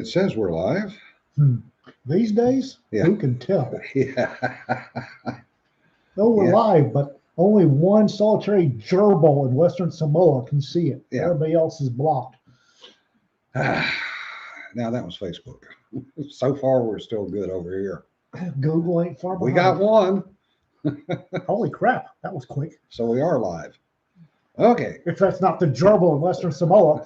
It says we're live. These days, Yeah. who can tell? Yeah. No, we're Yeah. live, but only one solitary gerbil in Western Samoa can see it. Yeah. Everybody else is blocked. Now that was Facebook. So far, we're still good over here. Google ain't far We behind. got one, Holy crap, that was quick. so we are live. Okay. If that's not the gerbil in Western Samoa.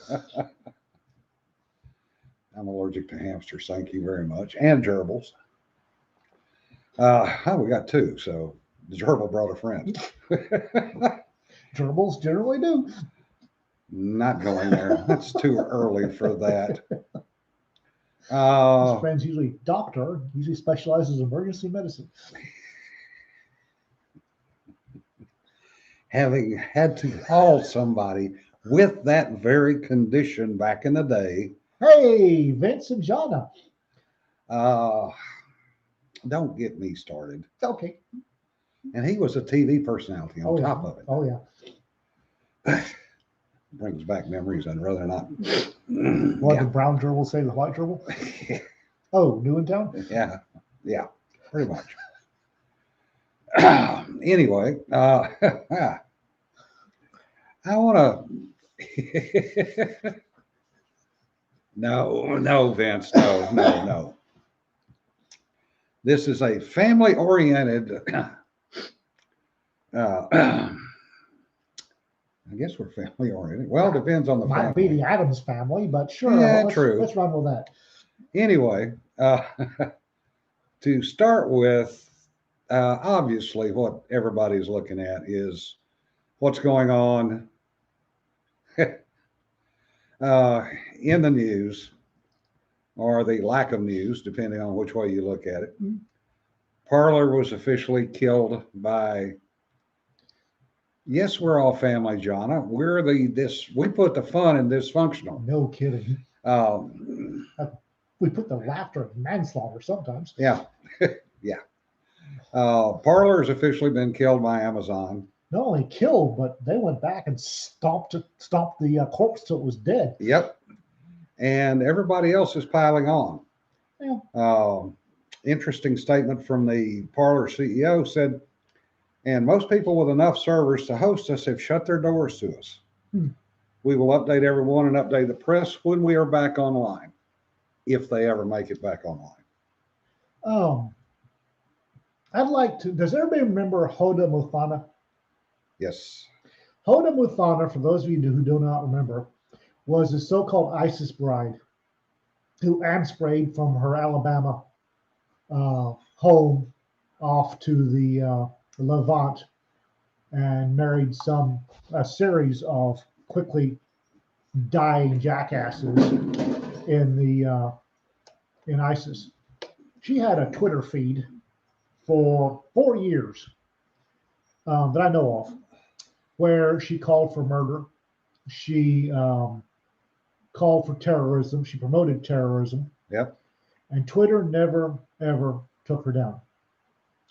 I'm allergic to hamsters. Thank you very much, and gerbils. We got two. So the gerbil brought a friend. Gerbils generally do. Not going there. That's too early for that. His friend's usually doctor, usually specializes in emergency medicine. Having had to call somebody with that very condition back in the day. Hey, Vince and Jana. Don't get me started. Okay. And he was a TV personality on top of it. Oh, yeah. Brings back memories I'd rather not. What did Brown gerbil say to the white gerbil? Oh, new in town? Yeah, pretty much. Anyway, I want to. No, Vince, no. This is a family-oriented. I guess we're family-oriented. Well, it depends on the Might family. be the Adams family, but sure. Yeah, true. Let's run with that. Anyway, to start with, obviously what everybody's looking at is what's going on in the news, or the lack of news, depending on which way you look at it. Mm-hmm. Parler was officially killed by. Yes, we're all family, Jonna. We put the fun in dysfunctional. No kidding. We put the laughter in manslaughter sometimes. Yeah. Yeah. Parler has officially been killed by Amazon. Not only killed, but they went back and stomped the corpse till it was dead. Yep. And everybody else is piling on. Yeah. Interesting statement from the Parler CEO said, and most people with enough servers to host us have shut their doors to us. We will update everyone and update the press when we are back online, if they ever make it back online. I'd like to. Does everybody remember Hoda Muthana? Yes. Hoda Muthana, for those of you who do not remember, was a so-called ISIS bride who sprayed from her Alabama home off to the Levant and married a series of quickly dying jackasses in ISIS. She had a Twitter feed for 4 years that I know of, where she called for murder. She called for terrorism. She promoted terrorism. Yep. And Twitter never, ever took her down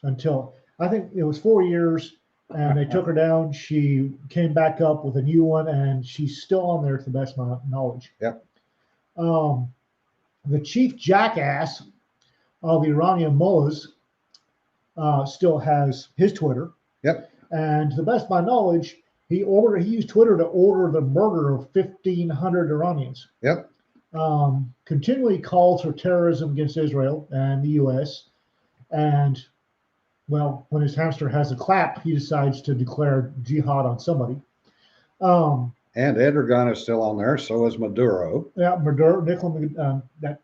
until I think it was 4 years, and they took her down. She came back up with a new one, and she's still on there to the best of my knowledge. Yep. The chief jackass of the Iranian mullahs still has his Twitter. Yep. And to the best of my knowledge, he used Twitter to order the murder of 1,500 Iranians. Yep. Continually calls for terrorism against Israel and the U.S. And, well, when his hamster has a clap, he decides to declare jihad on somebody. And Erdogan is still on there, so is Maduro. Yeah, Maduro, that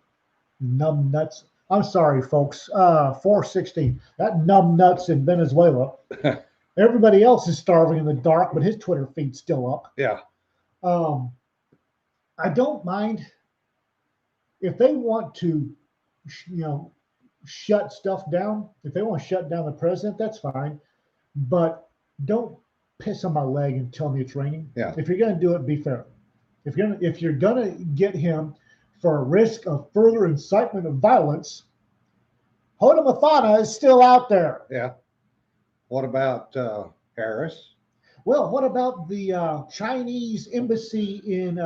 numbnuts. I'm sorry, folks. 416. That numbnuts in Venezuela. Everybody else is starving in the dark, but his Twitter feed's still up. Yeah. I don't mind if they want to, shut stuff down. If they want to shut down the president, that's fine. But don't piss on my leg and tell me it's raining. Yeah. If you're going to do it, be fair. If you're going to get him for a risk of further incitement of violence, Hoda Muthana is still out there. Yeah. What about Harris? Well, what about the Chinese embassy in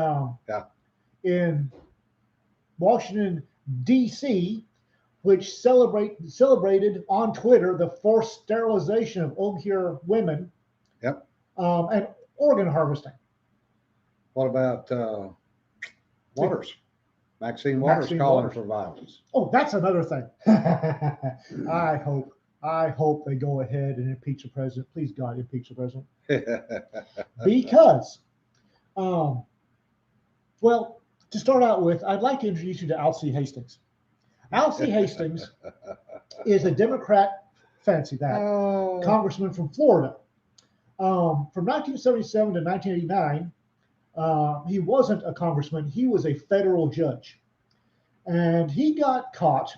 Washington, D.C., which celebrated on Twitter the forced sterilization of Uyghur women. Yep. And organ harvesting. What about Waters? Maxine Waters calling for violence. Oh, that's another thing. I hope they go ahead and impeach the president. Please, God, impeach the president. Because, well, to start out with, I'd like to introduce you to Alcee Hastings. Alcee Hastings is a Democrat, fancy that, congressman from Florida. From 1977 to 1989, he wasn't a congressman, he was a federal judge. And he got caught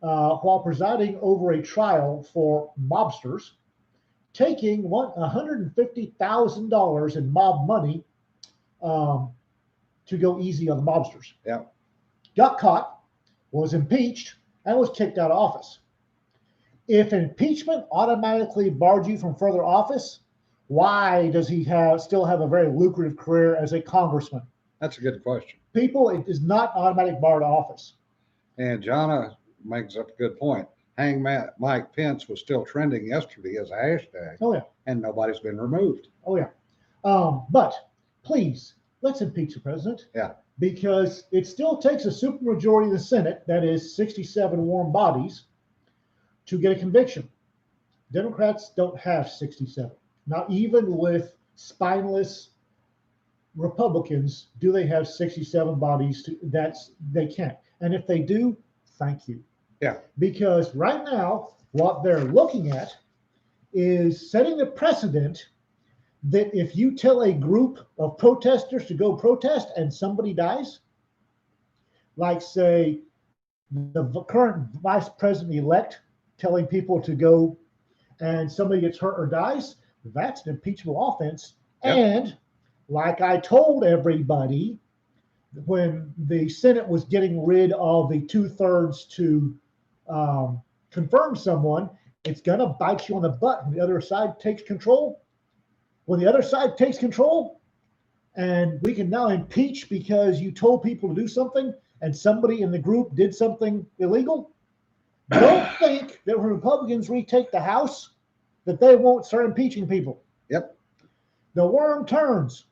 while presiding over a trial for mobsters, taking $150,000 in mob money to go easy on the mobsters. Yeah. Got caught, was impeached, and was kicked out of office. If impeachment automatically barred you from further office, why does he still have a very lucrative career as a congressman? That's a good question. People, it is not automatic barred office. And Jonna makes up a good point. Hang Mike Pence was still trending yesterday as a hashtag. Oh, yeah. And nobody's been removed. Oh, yeah. But please, let's impeach the president. Yeah. Because it still takes a supermajority of the Senate, that is 67 warm bodies, to get a conviction. Democrats don't have 67. Not even with spineless Republicans do they have 67 bodies. They can't. And if they do, thank you. Yeah. Because right now, what they're looking at is setting the precedent that if you tell a group of protesters to go protest and somebody dies, like say the current vice president-elect telling people to go and somebody gets hurt or dies, that's an impeachable offense. Yep. And like I told everybody when the Senate was getting rid of the 2/3 to confirm someone, it's going to bite you on the butt when the other side takes control. When the other side takes control and we can now impeach because you told people to do something and somebody in the group did something illegal, don't think that when Republicans retake the House that they won't start impeaching people. Yep. The worm turns.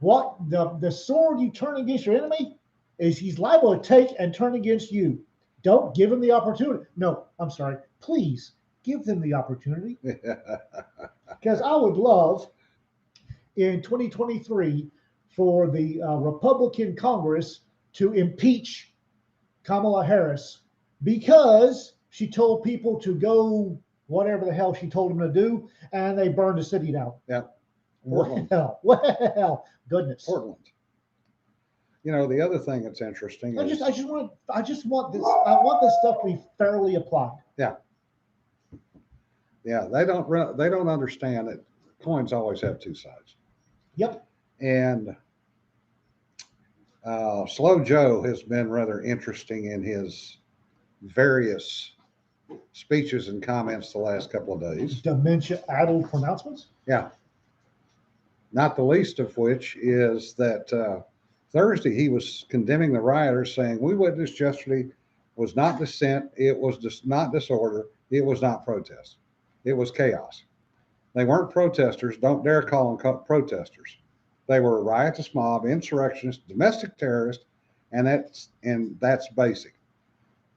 What the sword you turn against your enemy is he's liable to take and turn against you. Don't give him the opportunity. No, I'm sorry. Please give them the opportunity. Because I would love in 2023 for the Republican Congress to impeach Kamala Harris because she told people to go whatever the hell she told them to do, and they burned the city down. Yeah. Well, goodness. Portland. You know, the other thing that's interesting is I just want this stuff to be fairly applied. Yeah. Yeah, they don't understand that coins always have two sides. Yep. And Slow Joe has been rather interesting in his various speeches and comments the last couple of days. Dementia-addled pronouncements? Yeah. Not the least of which is that Thursday he was condemning the rioters, saying, "We witnessed yesterday was not dissent, it was just not disorder, it was not protest. It was chaos. They weren't protesters, don't dare call them protesters. They were a riotous mob, insurrectionists, domestic terrorists, and that's basic.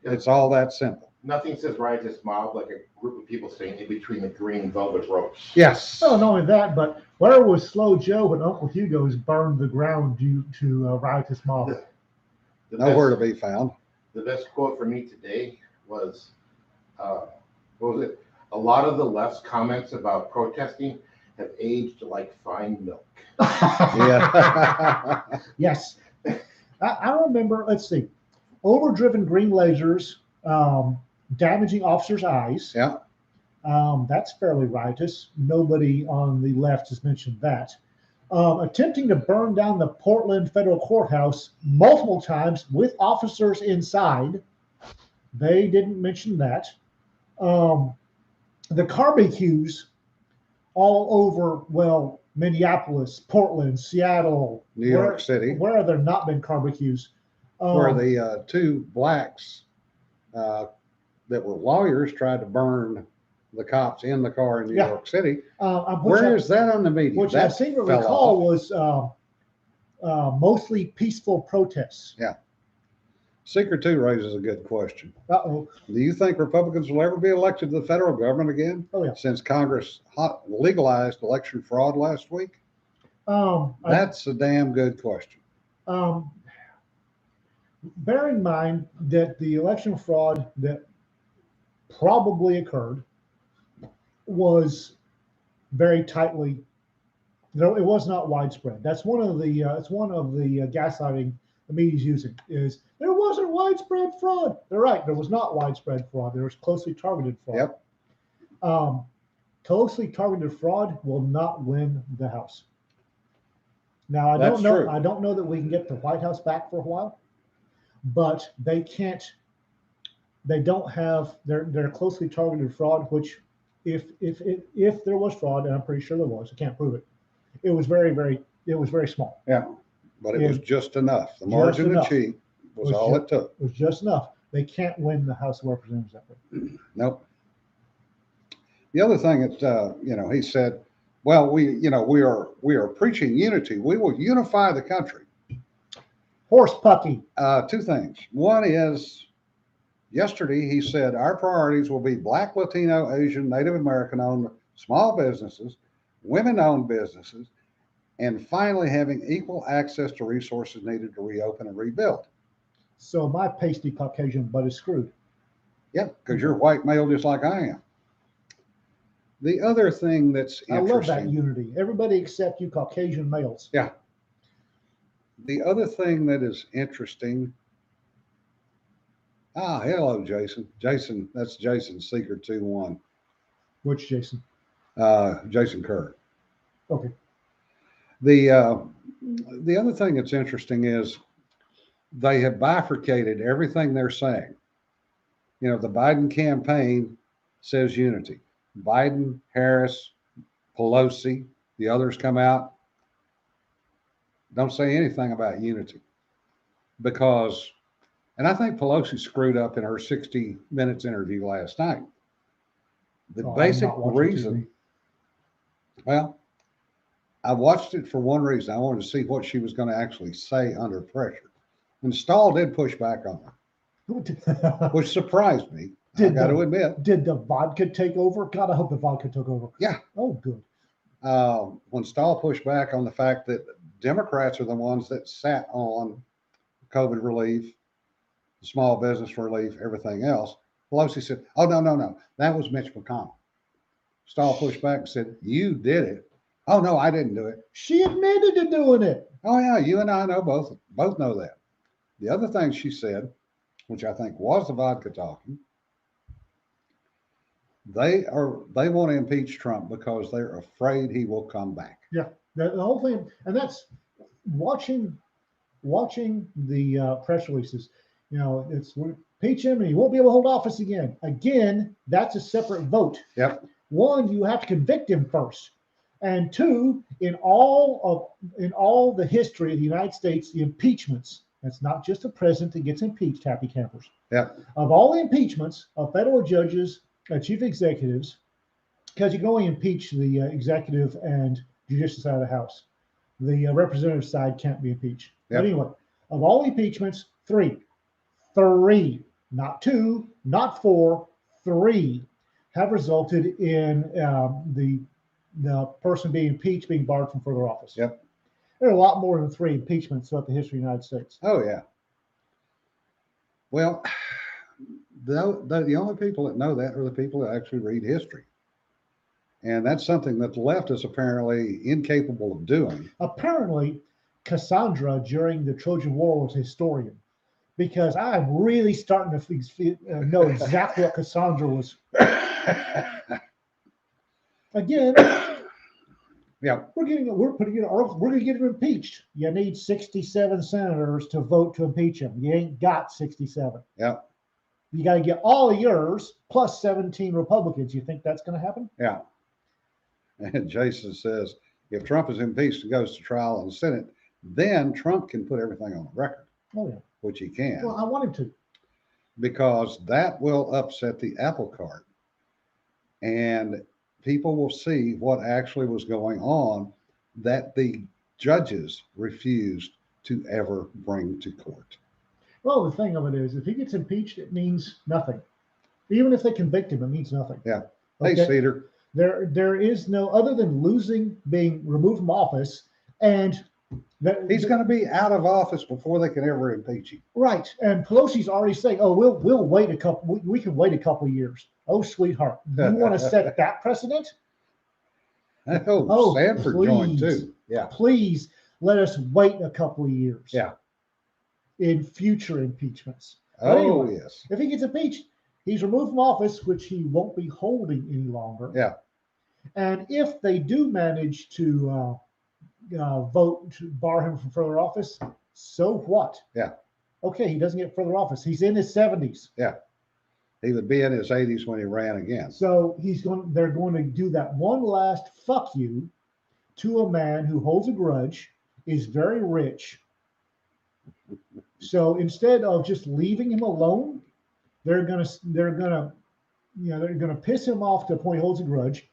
Yeah. It's all that simple." Nothing says riotous mob like a group of people staying in between the green velvet ropes. Yes. Well, not only that, but where was Slow Joe when Uncle Hugo's burned the ground due to a riotous mob? Nowhere to be found. The best quote for me today was, what was it? A lot of the left's comments about protesting have aged like fine milk. Yeah. Yes. I remember, let's see, overdriven green lasers damaging officers' eyes. Yeah. That's fairly riotous. Nobody on the left has mentioned that. Attempting to burn down the Portland federal courthouse multiple times with officers inside. They didn't mention that. The barbecues all over, well, Minneapolis, Portland, Seattle, New York City. Where have there not been barbecues? where the two blacks that were lawyers tried to burn the cops in the car in New York City. Where is that on the media? Which I seem to recall was mostly peaceful protests. Yeah. Seeker 2 raises a good question. Uh-oh. Do you think Republicans will ever be elected to the federal government again? Oh, yeah. Since Congress legalized election fraud last week? That's a damn good question. Bear in mind that the election fraud that probably occurred was very tightly. No, it was not widespread. That's one of the gaslighting the media's using is there wasn't widespread fraud. They're right. There was not widespread fraud. There was closely targeted fraud. Yep. Closely targeted fraud will not win the House. Now I That's don't know. true. I don't know that we can get the White House back for a while, but they can't. They don't have their closely targeted fraud. Which, if there was fraud, and I'm pretty sure there was, I can't prove it. It was very small. Yeah, but it was just enough. The margin to cheat was all it took. It was just enough. They can't win the House of Representatives that way. Nope. The other thing that he said, well, we are preaching unity. We will unify the country. Horse pucky. Two things. One is yesterday he said our priorities will be Black, Latino, Asian, Native American-owned small businesses, women-owned businesses, and finally having equal access to resources needed to reopen and rebuild. So my pasty Caucasian butt is screwed. Yep, because you're white male just like I am. The other thing that's interesting. I love that unity. Everybody except you Caucasian males. Yeah. The other thing that is interesting. Hello, Jason. Jason, that's Jason Seeker 2-1. Which Jason? Jason Kerr. Okay. The other thing that's interesting is they have bifurcated everything they're saying. The Biden campaign says unity. Biden, Harris, Pelosi, the others come out, don't say anything about unity because, and I think Pelosi screwed up in her 60 Minutes interview last night. The basic reason, well, I watched it for one reason. I wanted to see what she was going to actually say under pressure. And Stahl did push back on her, which surprised me. I got to admit. Did the vodka take over? God, I hope the vodka took over. Yeah. Oh, good. When Stahl pushed back on the fact that Democrats are the ones that sat on COVID relief, small business relief, everything else, Pelosi said, oh, no. That was Mitch McConnell. Stahl pushed back and said, you did it. Oh, no, I didn't do it. She admitted to doing it. Oh, yeah, you and I know both know that. The other thing she said, which I think was the vodka talking, they want to impeach Trump because they're afraid he will come back. Yeah, the whole thing, and that's watching the press releases. It's impeach him and he won't be able to hold office again. Again, that's a separate vote. Yep. One, you have to convict him first, and two, in all the history of the United States, the impeachments. That's not just a president that gets impeached. Happy campers. Yep. Of all the impeachments of federal judges, chief executives, because you can only impeach the executive and judicial side of the House. The representative side can't be impeached. Yep. But anyway, of all impeachments, three, not two, not four, three have resulted in the person being impeached being barred from further office. Yep. There are a lot more than three impeachments throughout the history of the United States. Oh, yeah. Well, the only people that know that are the people that actually read history. And that's something that the left is apparently incapable of doing. Apparently, Cassandra during the Trojan War was a historian, because I'm really starting to know exactly what Cassandra was. Again, yeah, we're going to get him impeached. You need 67 senators to vote to impeach him. You ain't got 67. Yeah. You got to get all of yours plus 17 Republicans. You think that's going to happen? Yeah. And Jason says, if Trump is impeached and goes to trial in the Senate, then Trump can put everything on the record. Oh yeah. which he can, Well, I want him to. because that will upset the apple cart. And people will see what actually was going on that the judges refused to ever bring to court. Well, the thing of it is, if he gets impeached, it means nothing. Even if they convict him, it means nothing. Yeah. Hey, Okay. Cedar. There is no other than losing, being removed from office, and He's going to be out of office before they can ever impeach him. right. And Pelosi's already saying, "Oh, we'll wait a couple. We can wait a couple of years." Oh, sweetheart, you want to set that precedent? Oh, Sanford joined too. Yeah. Please let us wait a couple of years. Yeah. In future impeachments. But Oh, anyway, yes. if he gets impeached, he's removed from office, which he won't be holding any longer. Yeah. And if they do manage to vote to bar him from further office, so what? Yeah. Okay, he doesn't get further office. He's in his 70s. Yeah. He would be in his 80s when he ran again. So they're going to do that one last fuck you to a man who holds a grudge, is very rich. So instead of just leaving him alone, they're gonna piss him off to the point he holds a grudge.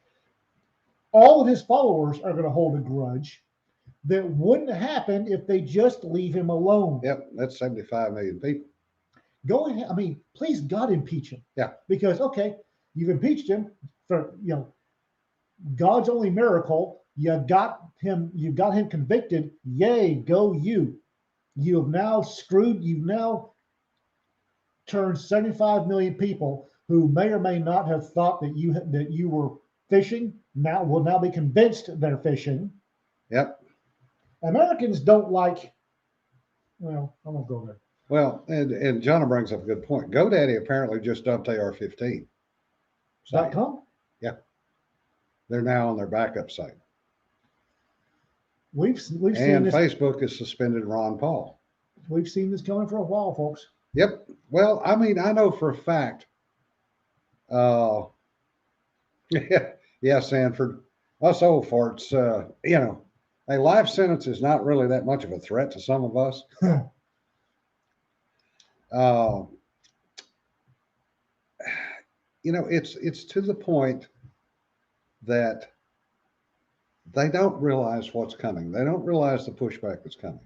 All of his followers are gonna hold a grudge that wouldn't happen if they just leave him alone. Yep, that's 75 million people. Go ahead. I mean, please God, impeach him. Yeah. Because okay, you've impeached him for God's only miracle. You got him convicted. Yay, go you. You have now screwed. You've now turned 75 million people who may or may not have thought that you were fishing will now be convinced they're fishing. Yep. Americans don't like. Well, I'm gonna go there. Well, and John brings up a good point. GoDaddy apparently just dumped AR-15. .com. Yeah. They're now on their backup site. We've seen And this. Facebook has suspended Ron Paul. We've seen this coming for a while, folks. Yep. Well, I mean, I know for a fact. Yeah, Sanford. Us old farts. A life sentence is not really that much of a threat to some of us. It's to the point that they don't realize what's coming. They don't realize the pushback that's coming.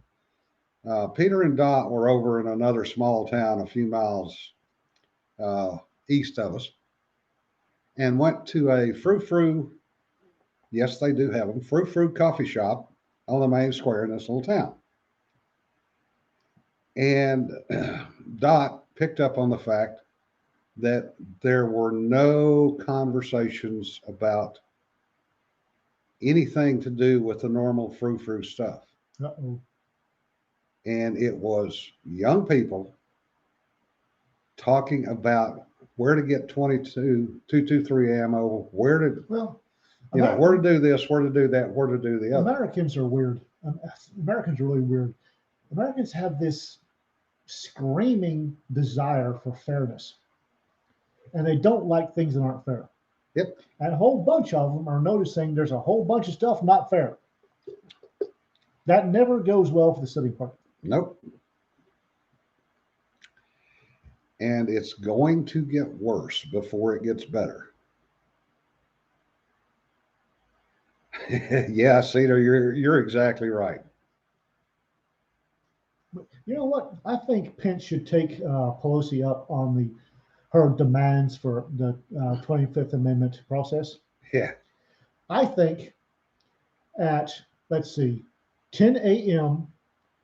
Peter and Dot were over in another small town a few miles east of us and went to a frou-frou, yes, they do have them, frou-frou coffee shop on the main square in this little town. And Dot picked up on the fact that there were no conversations about anything to do with the normal frou-frou stuff. Uh-oh. And it was young people talking about where to get 223 ammo, where to do this, where to do that, where to do the other. Americans are weird. Americans are really weird. Americans have this screaming desire for fairness, and they don't like things that aren't fair. Yep. And a whole bunch of them are noticing there's a whole bunch of stuff not fair. That never goes well for the sitting party. Nope. And it's going to get worse before it gets better. Yeah, Cedar, you're exactly right. You know what? I think Pence should take Pelosi up on her demands for the 25th Amendment process. Yeah. I think at, 10 a.m.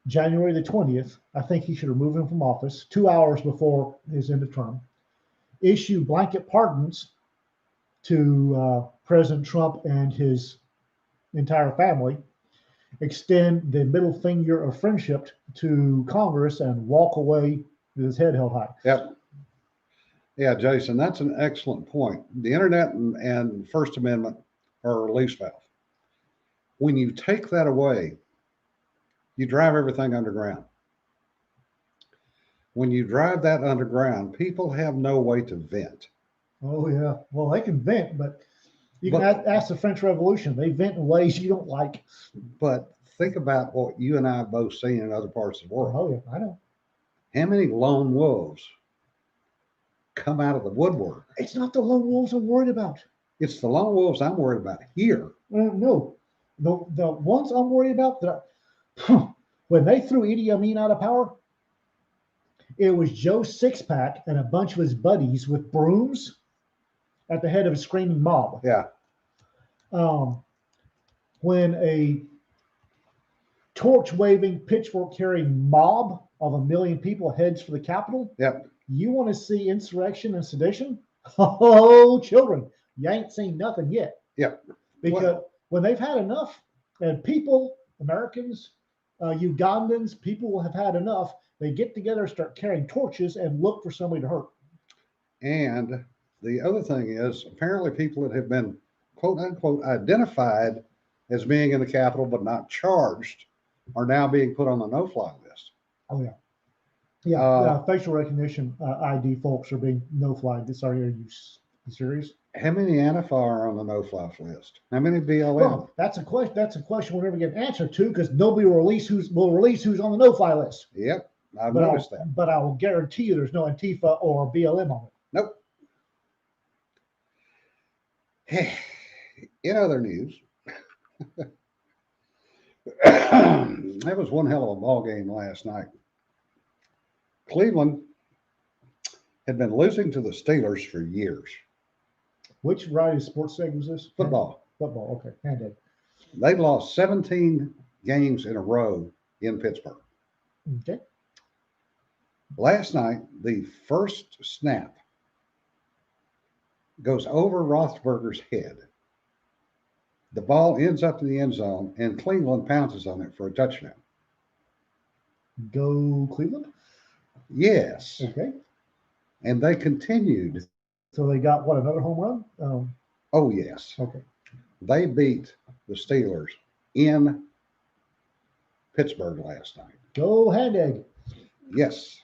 January the 20th, I think he should remove him from office 2 hours before his end of term, issue blanket pardons to President Trump and his entire family, extend the middle finger of friendship to Congress, and walk away with his head held high. Yep. Yeah, Jason, that's an excellent point. The internet and First Amendment are a release valve. When you take that away, you drive everything underground. When you drive that underground, people have no way to vent. Oh, yeah. Well, they can vent, but you can ask the French Revolution. They vent in ways you don't like. But think about what you and I have both seen in other parts of the world. Oh, yeah, I know. how many lone wolves come out of the woodwork? It's not the lone wolves I'm worried about. It's the lone wolves I'm worried about here. No, the ones I'm worried about that when they threw Idi Amin out of power, it was Joe Sixpack and a bunch of his buddies with brooms at the head of a screaming mob. Yeah. When a torch waving, pitchfork carrying mob of 1 million people heads for the Capitol, Yep. you want to see insurrection and sedition? Oh, children, you ain't seen nothing yet. Yep. Because when they've had enough, and people, Americans, Ugandans, people will have had enough. They get together, start carrying torches, and look for somebody to hurt. And the other thing is, apparently, people that have been quote unquote identified as being in the Capitol but not charged are now being put on the no-fly list. Oh yeah, yeah. Facial recognition ID folks are being no-fly. Sorry, are you serious? How many Antifa are on the no-fly list? How many BLM? Well, that's a question. That's a question we'll never get an answer to because nobody will release who's on the no-fly list. Yep, I've noticed that. But I will guarantee you, there's no Antifa or BLM on it. Nope. In other news, that was one hell of a ball game last night. Cleveland had been losing to the Steelers for years. Which variety of sports segment was this? Football. Football, okay. Handed. They lost 17 games in a row in Pittsburgh. Okay. Last night, the first snap goes over Roethlisberger's head. The ball ends up in the end zone, and Cleveland pounces on it for a touchdown. Go Cleveland? Yes. Okay. And they continued. So they got, what, another home run? Oh, yes. Okay. They beat the Steelers in Pittsburgh last night. Go Hand Egg. Yes.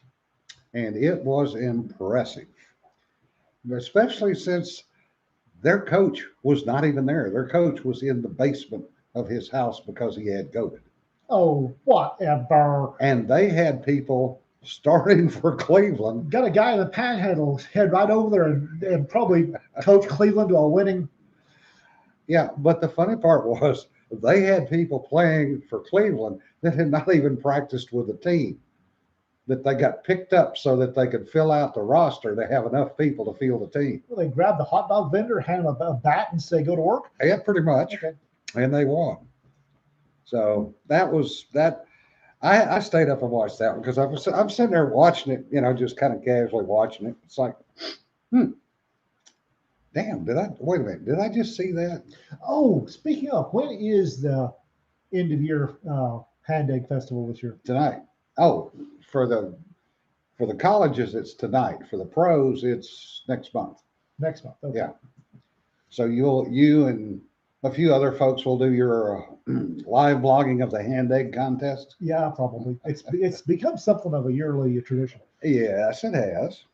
And it was impressive, especially since their coach was not even there. Their coach was in the basement of his house because he had COVID. Oh, whatever. And they had people starting for Cleveland. Got a guy in the panhandle head right over there and probably coach Cleveland to a winning. Yeah, but the funny part was they had people playing for Cleveland that had not even practiced with the team, that they got picked up so that they could fill out the roster to have enough people to field the team. Well, they grabbed the hot dog vendor, hand him a bat, and say, go to work? Yeah, pretty much. Okay. And they won. So that was that. I stayed up and watched that one because I'm sitting there watching it, just kind of casually watching it. It's like, damn, wait a minute, did I just see that? Oh, speaking of, when is the end of year Hand Egg Festival this year? Tonight. Oh, for the colleges, it's tonight. For the pros, it's next month. Next month. Okay. Yeah. So you and a few other folks will do your live blogging of the Hand Egg contest. Yeah, probably. It's become something of a yearly tradition. Yes, it has.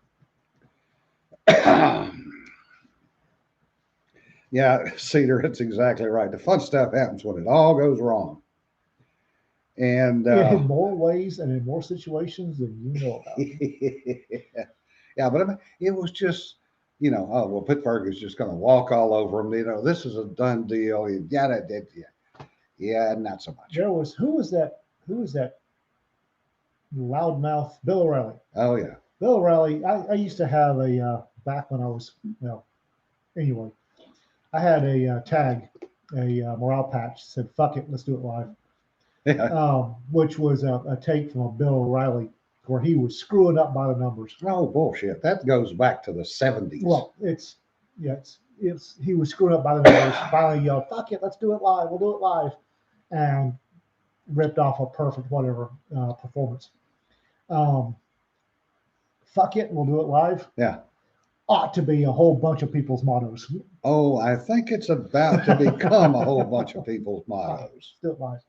Yeah, Cedar, it's exactly right. The fun stuff happens when it all goes wrong. And in more ways and in more situations than you know about. Yeah, but I mean, it was just, oh, well, Pittsburgh is just going to walk all over them. This is a done deal. Yeah, not so much. Who was that loudmouth? Bill O'Reilly. Oh, yeah. Bill O'Reilly. I used to have back when I was, anyway, I had a tag, a morale patch that said, fuck it, let's do it live. Yeah. Which was a take from a Bill O'Reilly where he was screwing up by the numbers. Oh, bullshit. That goes back to the 70s. Well, he was screwing up by the numbers. Finally yelled, fuck it, let's do it live. We'll do it live. And ripped off a perfect whatever performance. Fuck it, we'll do it live. Yeah. Ought to be a whole bunch of people's mottos. Oh, I think it's about to become a whole bunch of people's mottos. Do it live.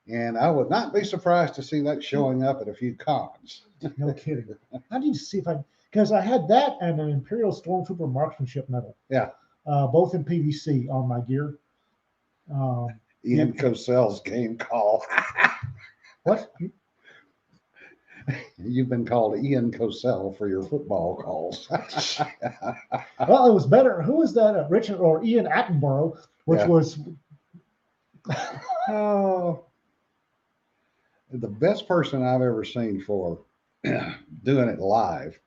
And I would not be surprised to see that showing up at a few cons. No kidding. I need to see because I had that and an Imperial Stormtrooper Marksmanship Medal. Yeah. Both in PVC on my gear. Ian Cosell's game call. What? You've been called Ian Cosell for your football calls. Well, it was better. Who was that? Richard or Ian Attenborough, which Yeah. was Oh, the best person I've ever seen for doing it live.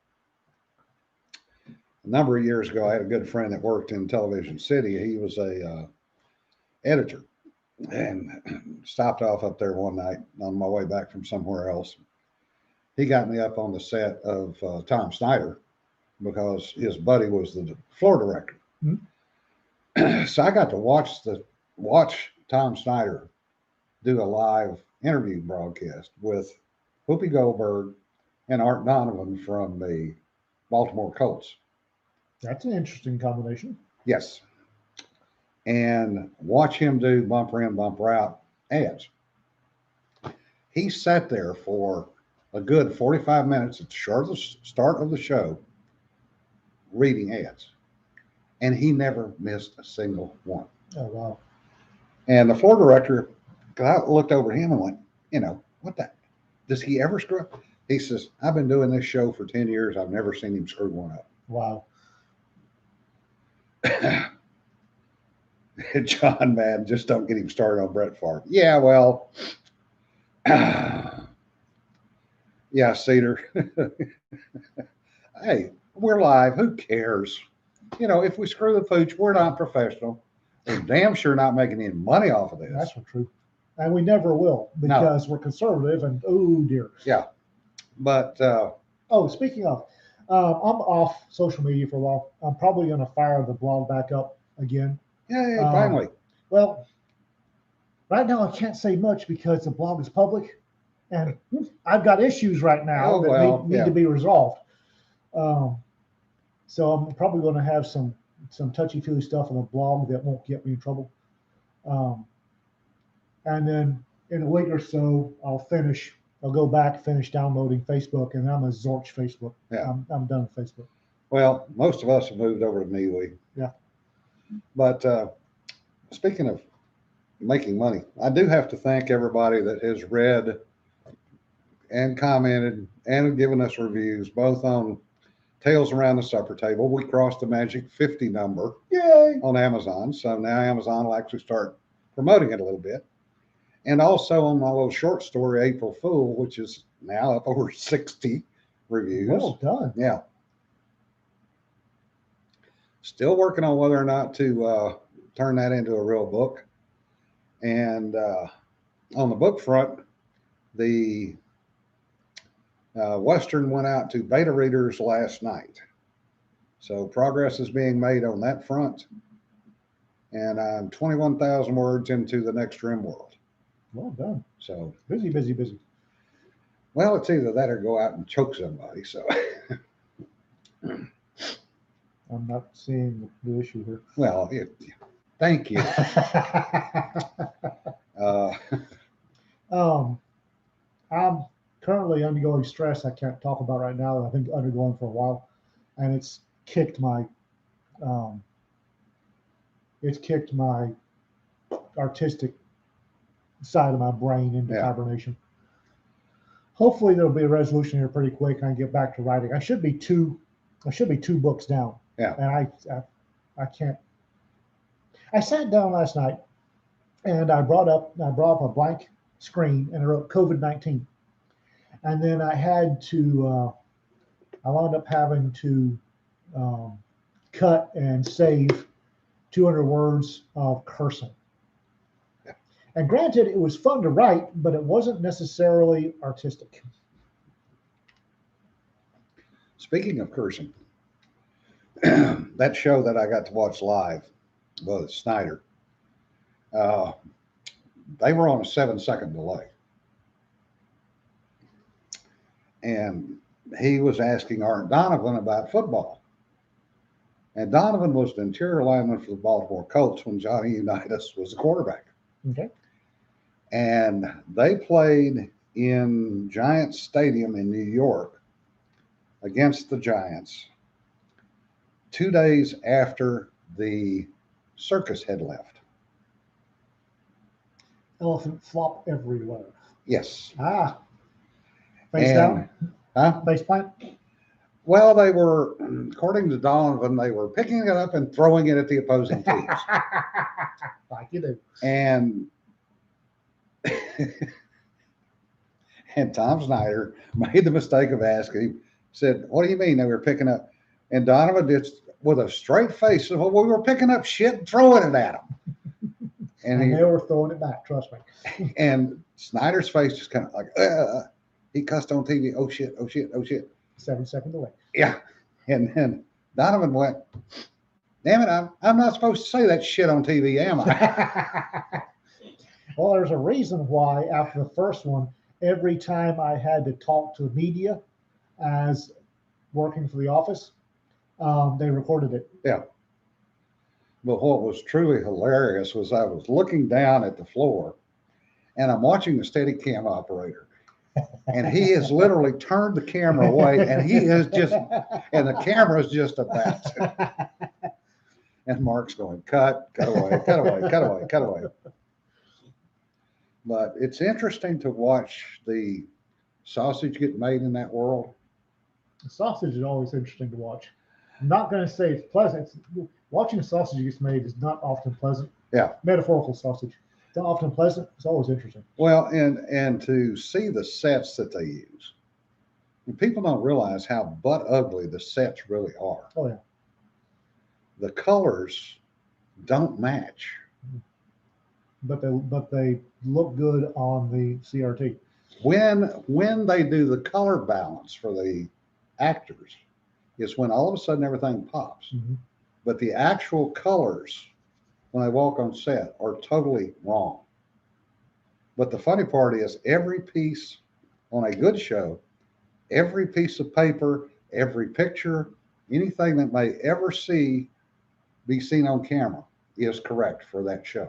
A number of years ago, I had a good friend that worked in Television City. He was a editor, and stopped off up there one night on my way back from somewhere else. He got me up on the set of Tom Snyder because his buddy was the floor director. So I got to watch Tom Snyder do a live interview broadcast with Whoopi Goldberg and Art Donovan from the Baltimore Colts. that's an interesting combination. Yes. And watch him do bumper in, bumper out ads. He sat there for a good 45 minutes at the start of the show reading ads. And he never missed a single one. Oh, wow. And the floor director, I looked over at him and went, what the, does he ever screw up? He says, I've been doing this show for 10 years. I've never seen him screw one up. Wow. John, man, just don't get him started on Brett Favre. Yeah, well, yeah, Cedar. Hey, we're live. Who cares? If we screw the pooch, we're not professional. We're damn sure not making any money off of this. That's for true. And we never will because we're conservative and oh dear. Yeah. But, speaking of, I'm off social media for a while. I'm probably going to fire the blog back up again. yeah, finally. Well, right now I can't say much because the blog is public and I've got issues right now that need to be resolved. So I'm probably going to have some touchy-feely stuff on the blog that won't get me in trouble. And then in a week or so, I'll go back, finish downloading Facebook, and I'm a Zorch Facebook. Yeah. I'm done with Facebook. Well, most of us have moved over to MeWe. Yeah. But speaking of making money, I do have to thank everybody that has read and commented and given us reviews, both on Tales Around the Supper Table. We crossed the magic 50 number. Yay! On Amazon. So now Amazon will actually start promoting it a little bit. And also on my little short story, April Fool, which is now up over 60 reviews. Well done. Yeah. Still working on whether or not to turn that into a real book. And on the book front, the Western went out to beta readers last night. So progress is being made on that front. And I'm 21,000 words into the next Rim World. Well done. So busy. Well, it's either that or go out and choke somebody. So I'm not seeing the issue here. Well, thank you. I'm currently undergoing stress I can't talk about right now that I've been undergoing for a while, and it's kicked my artistic side of my brain into hibernation. Hopefully there'll be a resolution here pretty quick and I get back to writing. I should be two books down. Yeah. And I can't. I sat down last night and I brought up a blank screen and I wrote COVID-19. And then I had to I wound up having to cut and save 200 words of cursing. And granted, it was fun to write, but it wasn't necessarily artistic. Speaking of cursing, that show that I got to watch live was Snyder. They were on a 7-second delay. And he was asking Art Donovan about football. And Donovan was the interior lineman for the Baltimore Colts when Johnny Unitas was the quarterback. Okay. And they played in Giants Stadium in New York against the Giants 2 days after the circus had left. Elephant flop everywhere. Yes. Face down? Huh? Face plant? Well, they were, according to Donovan, they were picking it up and throwing it at the opposing teams. Like you do. And and Tom Snyder made the mistake of asking, said, "What do you mean they were picking up?" And Donovan just with a straight face said, "Well, we were picking up shit and throwing it at them." And they were throwing it back, trust me. And Snyder's face just kind of like, he cussed on TV. Oh shit, oh shit, oh shit. 7 seconds away. Yeah. And then Donovan went, "Damn it, I'm not supposed to say that shit on TV, am I?" Well, there's a reason why after the first one, every time I had to talk to the media as working for the office, they recorded it. Yeah. But what was truly hilarious was I was looking down at the floor and I'm watching the Steadicam operator. And he has literally turned the camera away and he is just, and the camera's just at that. And Mark's going, cut away, cut away, cut away, cut away. But it's interesting to watch the sausage get made in that world. The sausage is always interesting to watch. I'm not going to say it's pleasant. Watching a sausage get made is not often pleasant. Yeah. Metaphorical sausage. It's not often pleasant. It's always interesting. Well, and to see the sets that they use. And people don't realize how butt ugly the sets really are. Oh, yeah. The colors don't match. But they look good on the CRT. When they do the color balance for the actors, is when all of a sudden everything pops. Mm-hmm. But the actual colors when they walk on set are totally wrong. But the funny part is every piece on a good show, every piece of paper, every picture, anything that may ever be seen on camera is correct for that show.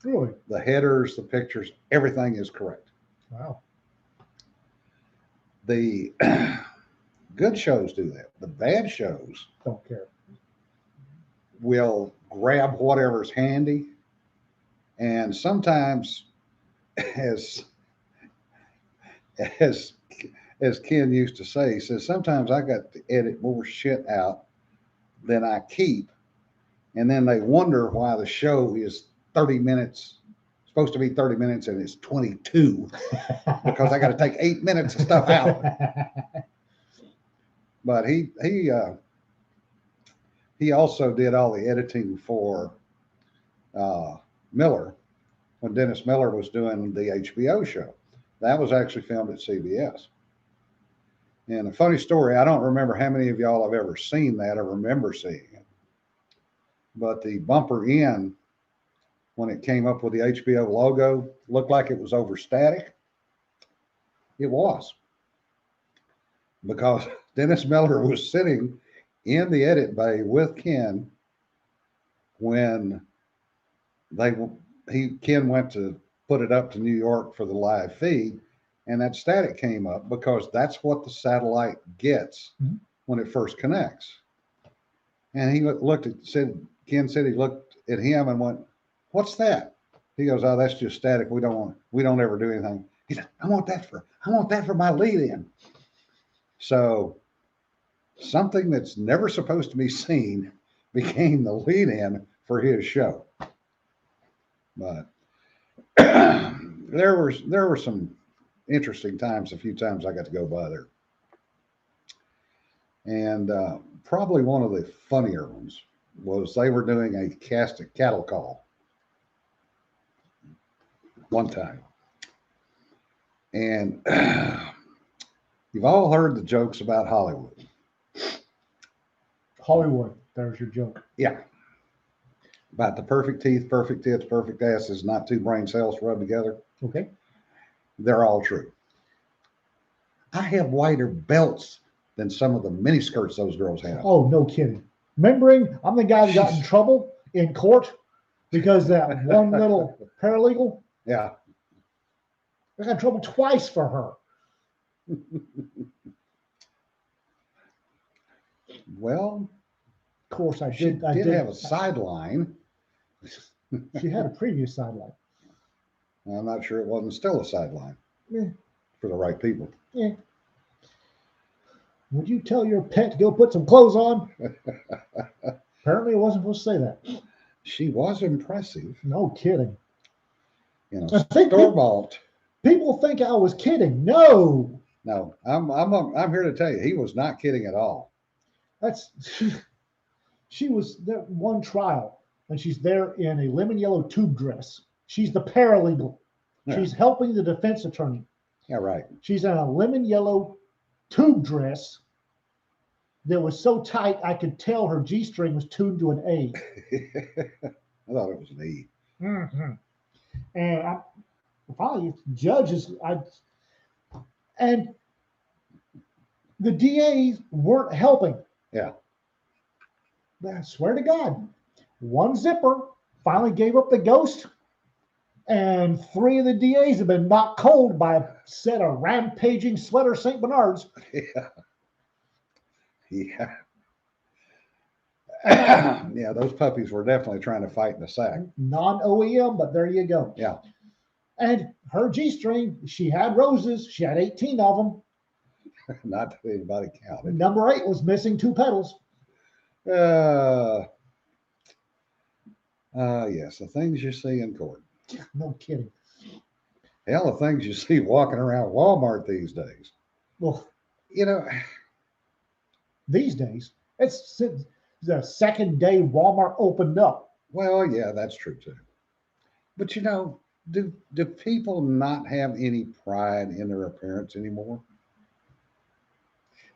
Really? The headers, the pictures, everything is correct. Wow. The good shows do that. The bad shows don't care. Will grab whatever's handy. And sometimes, as Ken used to say, he says, sometimes I got to edit more shit out than I keep. And then they wonder why the show is 30 minutes, supposed to be 30 minutes, and it's 22 because I got to take 8 minutes of stuff out. But he also did all the editing for Miller when Dennis Miller was doing the HBO show. That was actually filmed at CBS. And a funny story, I don't remember how many of y'all have ever seen that or remember seeing it. But the bumper end, when it came up with the HBO logo, looked like it was over static. It was. Because Dennis Miller was sitting in the edit bay with Ken when Ken went to put it up to New York for the live feed, and that static came up because that's what the satellite gets when it first connects. And he Ken said he looked at him and went, "What's that?" He goes, "Oh, that's just static. We don't ever do anything." He said, I want that for my lead in. So something that's never supposed to be seen became the lead in for his show. But there were some interesting times, a few times I got to go by there. And probably one of the funnier ones was they were doing a cattle call one time. And you've all heard the jokes about Hollywood. Hollywood, there's your joke. Yeah. About the perfect teeth, perfect tits, perfect asses, not two brain cells rubbed together. Okay. They're all true. I have wider belts than some of the miniskirts those girls have. Oh, no kidding. Remembering, I'm the guy that got in trouble in court because that one little paralegal. Yeah. I got in trouble twice for her. Well, of course, I she did. did have a sideline. She had a previous sideline. I'm not sure it wasn't still a sideline Yeah. for the right people. Yeah. Would you tell your pet to go put some clothes on? Apparently, it wasn't supposed to say that. She was impressive. No kidding. You know, I think store-bought. People think I was kidding. No, No, I'm here to tell you, he was not kidding at all. that's she was there one trial, and she's there in a lemon yellow tube dress. She's the paralegal. Yeah. She's helping the defense attorney. Yeah, right. She's in a lemon yellow tube dress that was so tight I could tell her G-string was tuned to an A. I thought it was an E. Mm-hmm. And finally, judges, and the DAs weren't helping. Yeah. I swear to God, one zipper finally gave up the ghost, and 3 of the DAs have been knocked cold by a set of rampaging sweater St. Bernards. Yeah. Yeah, those puppies were definitely trying to fight in the sack. Non-OEM, but there you go. Yeah. And her G-string, she had roses. She had 18 of them. Not that anybody counted. Number 8 was missing 2 petals. Yes, the things you see in court. No kidding. Hell, the things you see walking around Walmart these days. Well, You know, these days, it's the second day Walmart opened up. well, yeah, that's true too. But you know, do people not have any pride in their appearance anymore?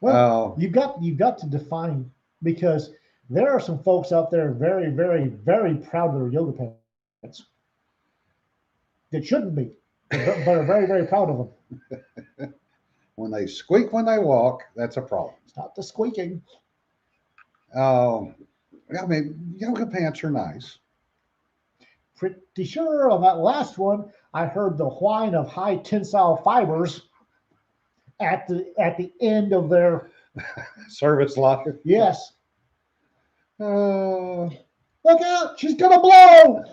Well, you've got to define, because there are some folks out there very, very, very proud of their yoga pants that shouldn't be, but are very, very proud of them. When they squeak when they walk, that's a problem. It's not the squeaking. I mean, yoga pants are nice. Pretty sure on that last one, I heard the whine of high tensile fibers at the end of their Service life. yes. Uh, Look out, she's gonna blow.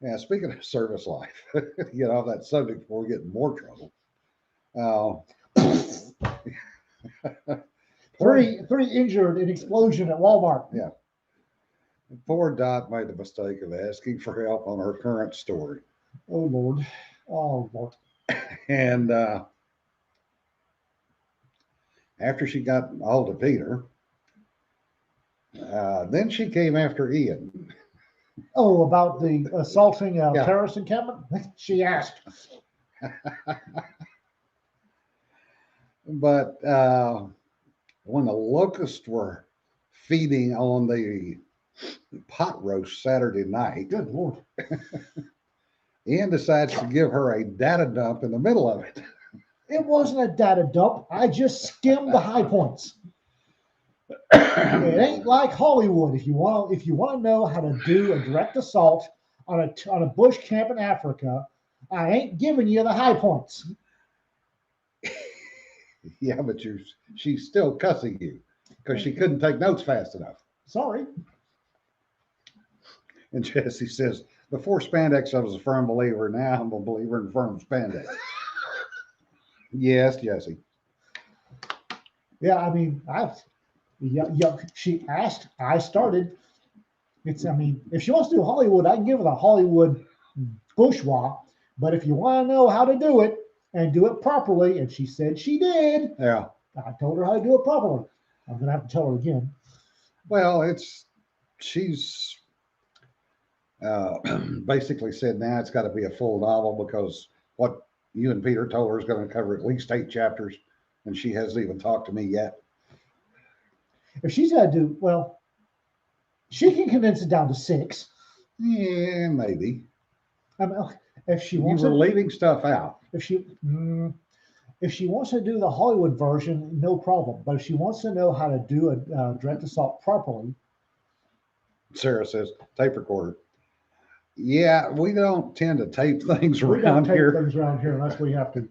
yeah, speaking of service life, get off that subject before we get in more trouble. Three injured in explosion at Walmart. Yeah. Poor Dot made the mistake of asking for help on her current story. Oh Lord. Oh Lord. And after she got a hold of Peter, then she came after Ian. Oh, about the assaulting Yeah. terrorist encampment? She asked. But when the locusts were feeding on the pot roast Saturday night, Good Lord. Ian decides to give her a data dump in the middle of it. It wasn't a data dump. I just skimmed the high points. It ain't like Hollywood. If you want to know how to do a direct assault on a bush camp in Africa, I ain't giving you the high points. Yeah, but she's still cussing you because she couldn't take notes fast enough. Sorry. And Jesse says, before spandex, I was a firm believer. Now I'm a believer in firm spandex. Yes, Jesse. Yeah, I mean, she asked, I started. If she wants to do Hollywood, I can give her the Hollywood bourgeois. But if you want to know how to do it and do it properly, and she said she did, Yeah. I told her how to do it properly. I'm gonna have to tell her again. Well, she's basically said now it's got to be a full novel because what you and Peter told her is going to cover at least 8 chapters, and she hasn't even talked to me yet. If she's got to do, well, she can condense it down to 6. Yeah, maybe. I mean, if she You wants were to, leaving stuff out. if she wants to do the Hollywood version, no problem. But if she wants to know how to do a direct assault properly, Sarah says, tape recorder. Yeah, we don't tend to tape things we got around to take here. things around here unless we have to.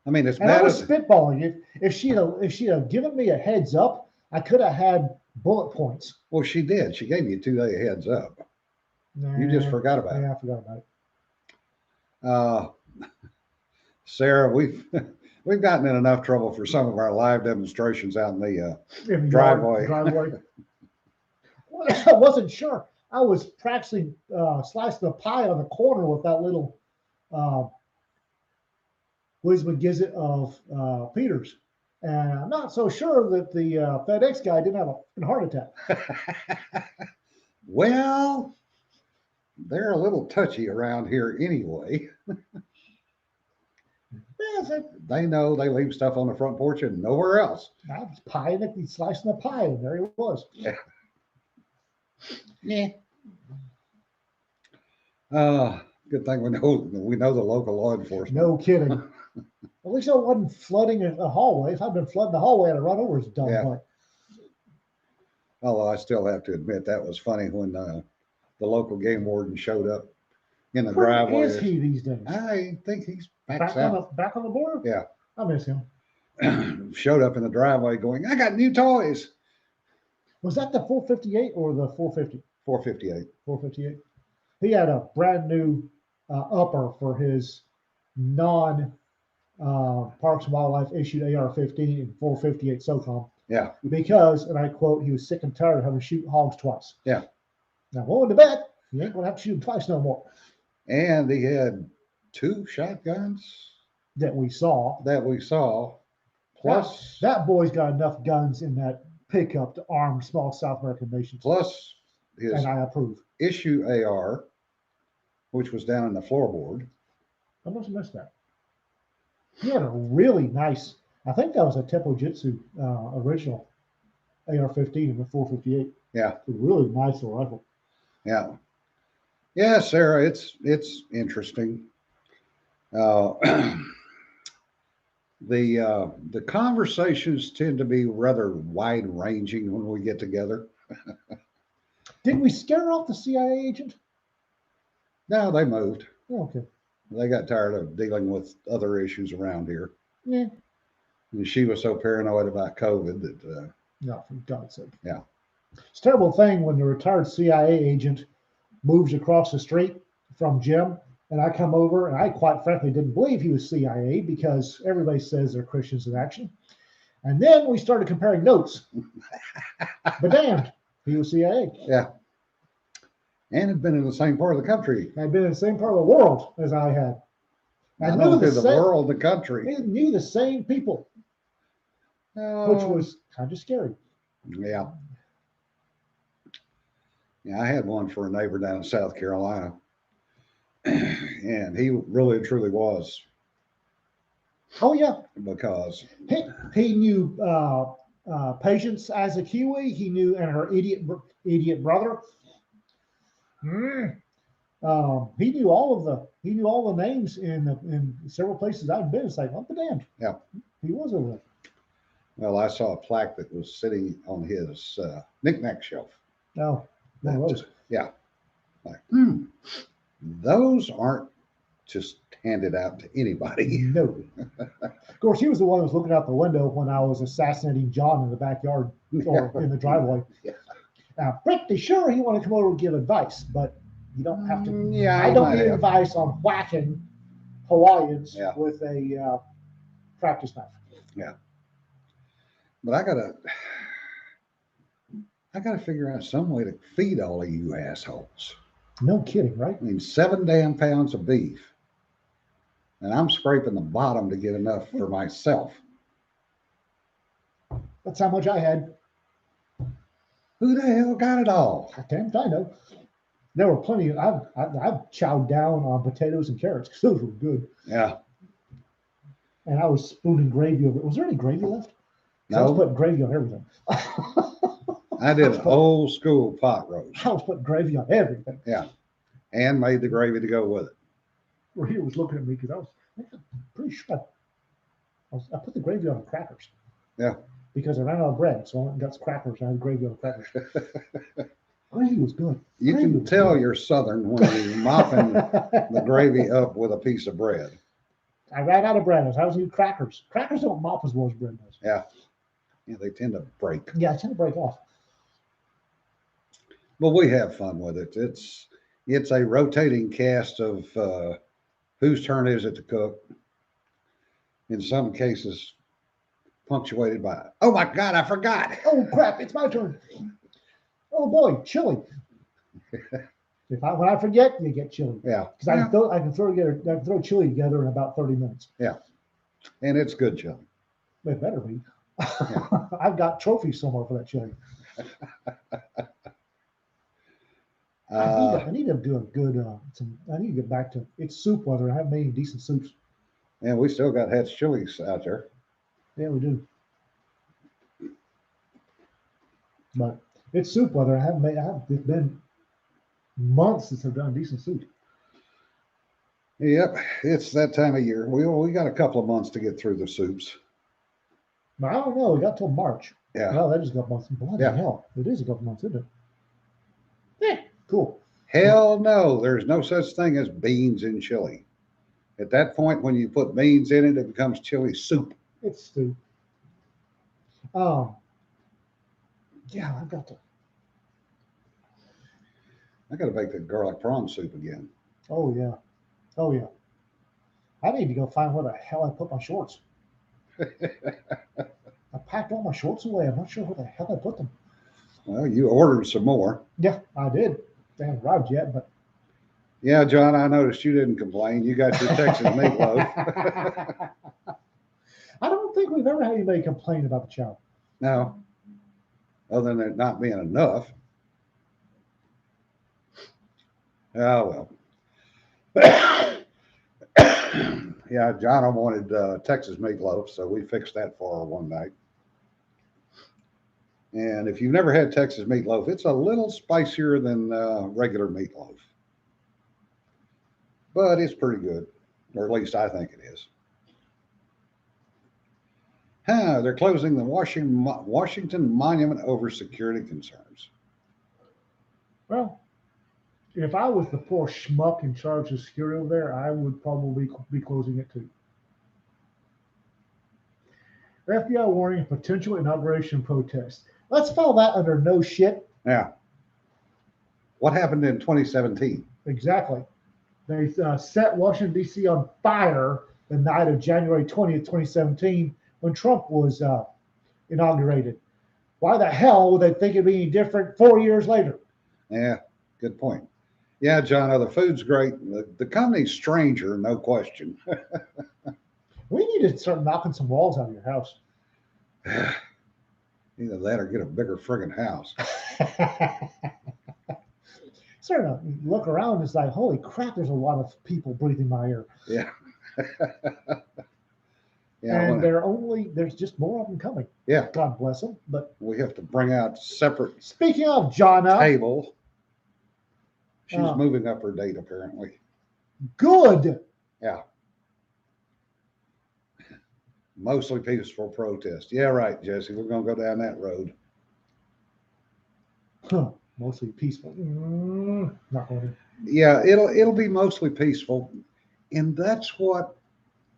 I mean, it's And I bad was as spitballing. If she'd have given me a heads up, I could have had bullet points. well, she did. She gave you a 2-day heads up. You just forgot about it. Yeah, I forgot about it. Sarah, We've gotten in enough trouble for some of our live demonstrations out in the In the driveway. driveway. Well, I wasn't sure. I was practicing slicing the pie on the corner with that little whiz-McGizzit of Peters. And I'm not so sure that the FedEx guy didn't have a heart attack. Well, they're a little touchy around here anyway. Yeah, They know they leave stuff on the front porch and nowhere else. I was pieing it, he's slicing the pie, and there he was. Yeah. Good thing we know the local law enforcement. No kidding. At least I wasn't flooding a hallway. If I'd been flooding the hallway, I'd have run over his dumb butt. Although I still have to admit that was funny when the local game warden showed up in the Where driveway. is he these days? I think he's back on the board? Yeah. I miss him. Showed up in the driveway going, I got new toys. Was that the 458 or the 450? 458. 458. He had a brand new upper for his non Parks and Wildlife issued AR-15 in 458 SOCOM. Yeah. Because, and I quote, he was sick and tired of having to shoot hogs twice. Yeah. Now, willing to bet you ain't going to have to shoot him twice no more. And he had 2 shotguns That we saw. Plus, that boy's got enough guns in that pickup to arm small South American nations. plus his and I approve. issue AR, which was down in the floorboard. I must have missed that. He had a really nice, I think that was a Tepo Jitsu original AR-15 in the 458. Yeah. A really nice little rifle. Yeah. Yeah, Sarah, it's interesting. The conversations tend to be rather wide ranging when we get together. Did we scare off the CIA agent? No, they moved. Oh, okay. They got tired of dealing with other issues around here. Yeah. And she was so paranoid about COVID that. No, for God's sake. Yeah. It's a terrible thing when the retired CIA agent moves across the street from Jim, and I come over, and I quite frankly didn't believe he was CIA because everybody says they're Christians in action. And then we started comparing notes. But damned, he was CIA. Yeah. And had been in the same part of the country. I'd been in the same part of the world as I had. I knew the world, the country. He knew the same people, which was kind of scary. Yeah. Yeah, I had one for a neighbor down in South Carolina. And he really truly was. Oh, yeah. Because he knew Patience as a Kiwi. He knew, and her idiot brother. He knew all the names in several places I've been. It's like, I'm damned. Yeah. He was over there. Well, I saw a plaque that was sitting on his knickknack shelf. Oh, one of those. Yeah. Like, those aren't just handed out to anybody. No. Of course, he was the one who was looking out the window when I was assassinating John in the backyard or in the driveway. Yeah. I'm pretty sure he wanted to come over and give advice, but you don't have to. Yeah, I don't need advice on whacking Hawaiians with a practice knife. Yeah. But I gotta figure out some way to feed all of you assholes. No kidding, right? I mean, 7 damn pounds of beef. And I'm scraping the bottom to get enough for myself. That's how much I had. Who the hell got it all? Damn, I know. There were plenty. I've chowed down on potatoes and carrots because those were good. Yeah. And I was spooning gravy over it. Was there any gravy left? No. I was putting gravy on everything. I did an old school pot roast. I was putting gravy on everything. Yeah. And made the gravy to go with it. Rita was looking at me because I was pretty sure I put the gravy on the crackers. Yeah. Because I ran out of bread, so I went and got crackers and I had gravy on the crackers. Gravy was good. You Gravy can was tell good. you're Southern when you're mopping the gravy up with a piece of bread. I ran out of bread. I was eating crackers. Crackers don't mop as well as bread does. Yeah. Yeah, they tend to break. Yeah, I tend to break off. But we have fun with it. It's a rotating cast of whose turn is it to cook. in some cases punctuated by, oh my God, I forgot. Oh crap, it's my turn. Oh boy, chili. When I forget, you get chili. Yeah. Because I can throw chili together in about 30 minutes. Yeah. And it's good chili. It better be. Yeah. I've got trophies somewhere for that chili. I need to do a good. I need to get back to it's soup weather. I haven't made any decent soups. And we still got Hatch chilies out there. Yeah, we do. But it's soup weather. It's been months since I've done decent soup. Yep, it's that time of year. We got a couple of months to get through the soups. But I don't know. We got till March. Yeah. Well, that is a couple months. Bloody hell. It is a couple months, isn't it? Yeah. Cool. Hell no, there's no such thing as beans in chili. At that point, when you put beans in it, it becomes chili soup. It's stew. Yeah, I got to make the garlic prawn soup again. Oh yeah. Oh yeah. I need to go find where the hell I put my shorts. I packed all my shorts away. I'm not sure where the hell I put them. Well, you ordered some more. Yeah, I did. They haven't arrived yet, but yeah, John, I noticed you didn't complain. You got your Texas meatloaf. I don't think we've ever had anybody complain about the chow. No, other than it not being enough. Oh, well. Yeah, John wanted Texas meatloaf, so we fixed that for her one night. And if you've never had Texas meatloaf, it's a little spicier than regular meatloaf. But it's pretty good, or at least I think it is. They're closing the Washington Monument over security concerns. Well, if I was the poor schmuck in charge of security over there, I would probably be closing it too. FBI warning of potential inauguration protest. Let's file that under no shit. Yeah. What happened in 2017? Exactly. They set Washington, D.C. on fire the night of January 20th, 2017, when Trump was inaugurated. Why the hell would they think it'd be any different 4 years later? Yeah, good point. Yeah, John, the food's great. The company's stranger, no question. We need to start knocking some walls out of your house. Either that or get a bigger friggin' house. Starting to look around, it's like, holy crap, there's a lot of people breathing my air. Yeah. Yeah, and there's just more of them coming. Yeah. God bless them. But we have to bring out separate. Speaking of Jonna, table. She's moving up her date, apparently. Good. Yeah. Mostly peaceful protest. Yeah, right, Jesse. We're going to go down that road. Huh. Mostly peaceful. Not going to. Yeah, it'll be mostly peaceful. And that's what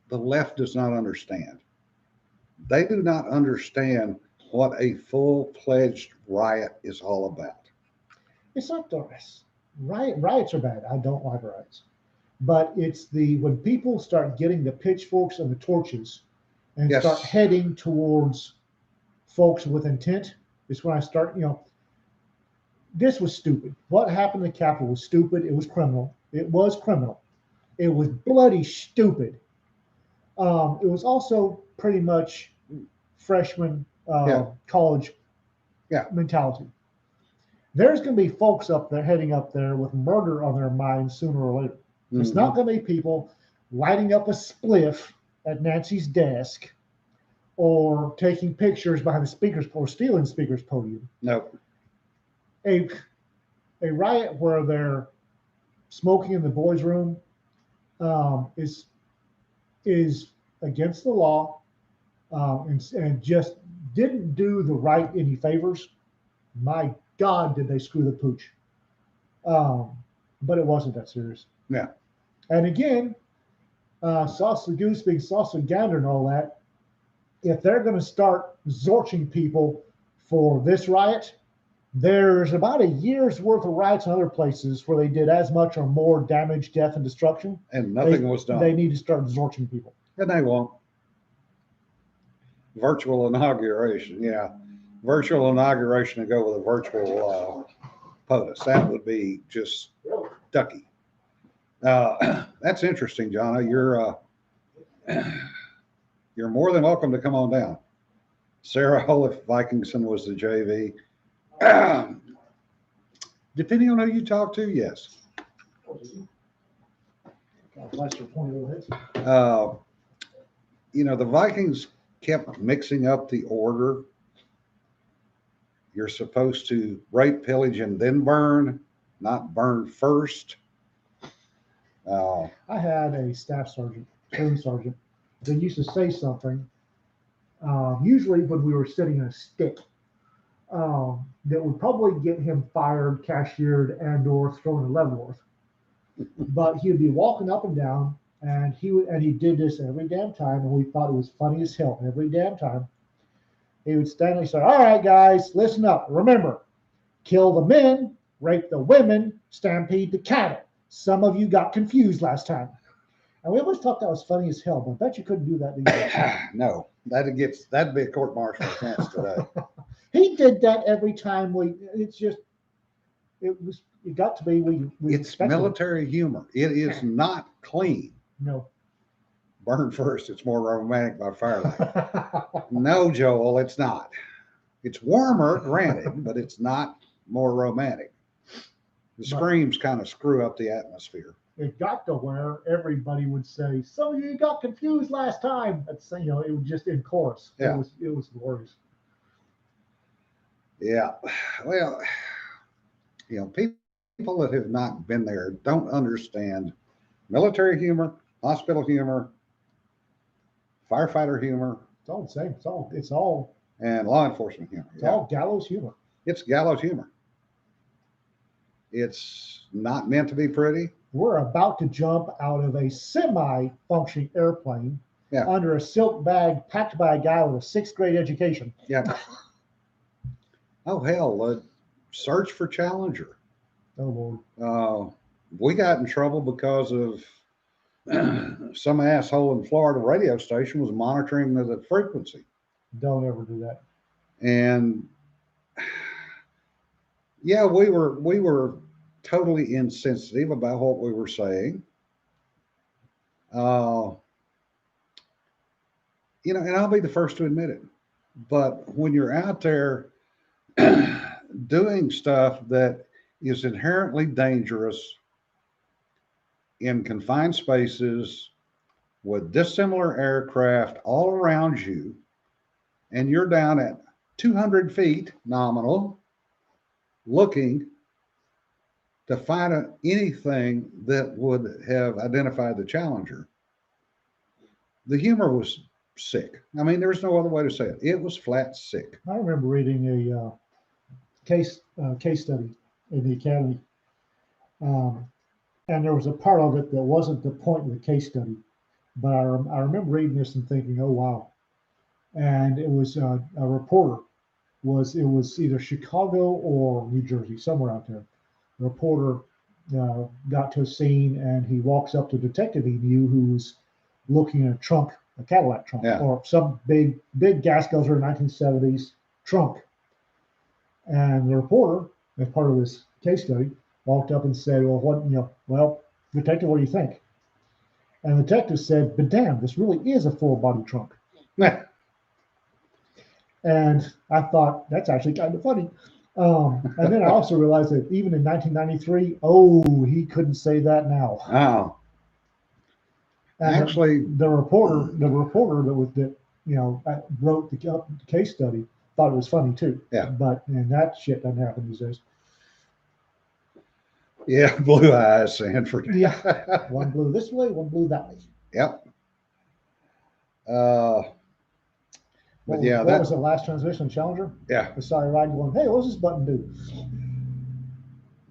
the left does not understand. They do not understand what a full-fledged riot is all about. It's not the riots are bad. I don't like riots. But it's when people start getting the pitchforks and the torches and start heading towards folks with intent, is when I start, this was stupid. What happened in the Capitol was stupid. It was criminal. It was criminal. It was bloody stupid. It was also pretty much freshman college mentality. There's going to be folks up there heading up there with murder on their minds sooner or later. Mm-hmm. It's not going to be people lighting up a spliff at Nancy's desk or taking pictures behind the speakers or stealing the speaker's podium. No. A riot where they're smoking in the boys' room is against the law and just didn't do the right any favors. My God, did they screw the pooch? But it wasn't that serious. Yeah. And again, sauce the goose being sauce the gander and all that, if they're going to start zorching people for this riot, there's about a year's worth of riots in other places where they did as much or more damage, death, and destruction. And nothing was done. They need to start zorching people. And they won't. Virtual inauguration, yeah. Virtual inauguration to go with a virtual POTUS. That would be just ducky. That's interesting, Johnny. You're more than welcome to come on down. Sarah Olaf Vikingson was the JV. Depending on who you talk to, yes. The Vikings kept mixing up the order. You're supposed to rape, pillage, and then burn, not burn first. I had a staff sergeant, that used to say something, usually when we were sitting in a stick, that would probably get him fired, cashiered, and/or thrown in Leavenworth. But he would be walking up and down, and he did this every damn time, and we thought it was funny as hell every damn time. He would stand and say, "All right, guys, listen up. Remember, kill the men, rape the women, stampede the cattle. Some of you got confused last time." And we always thought that was funny as hell, but I bet you couldn't do that these days. No, that'd be a court-martial offense today. He did that every time it got to be, we It's expected it. military humor. It is not clean. No. Burn first, it's more romantic by firelight. No, Joel, it's not. It's warmer, granted, but it's not more romantic. The screams kind of screw up the atmosphere. It got to where everybody would say, "Some of you got confused last time." That's, it was just in chorus. Yeah. It was glorious. Yeah. Well, people that have not been there don't understand military humor, hospital humor, firefighter humor. It's all the same. It's all and law enforcement humor. It's all gallows humor. It's gallows humor. It's not meant to be pretty. We're about to jump out of a semi-functioning airplane under a silk bag packed by a guy with a 6th grade education. Yeah. Oh, hell, search for Challenger. Oh, Lord. We got in trouble because of some asshole in Florida radio station was monitoring the frequency. Don't ever do that. And yeah, we were totally insensitive about what we were saying. And I'll be the first to admit it. But when you're out there doing stuff that is inherently dangerous in confined spaces with dissimilar aircraft all around you, and you're down at 200 feet nominal looking to find anything that would have identified the Challenger, the humor was sick. I mean, there's no other way to say it. It was flat sick. I remember reading a case study in the academy, and there was a part of it that wasn't the point of the case study, but I remember reading this and thinking, "Oh wow!" And it was a reporter. It was either Chicago or New Jersey, somewhere out there. The reporter got to a scene, and he walks up to a detective he knew who was looking at a trunk, a Cadillac trunk, or some big gas guzzler 1970s trunk. And the reporter, as part of this case study, walked up and said, "Well, detective, what do you think?" And the detective said, "But damn, this really is a full-body trunk." And I thought, that's actually kind of funny. And then I also realized that even in 1993, he couldn't say that now. Oh. And actually, the reporter that wrote the case study thought it was funny too. Yeah. But that shit doesn't happen these days. Yeah, blue eyes, Sanford. Yeah. One blew this way, one blew that way. Yep. But what was the last transmission, Challenger? Yeah. I saw you riding going, "Hey, what's this button do?"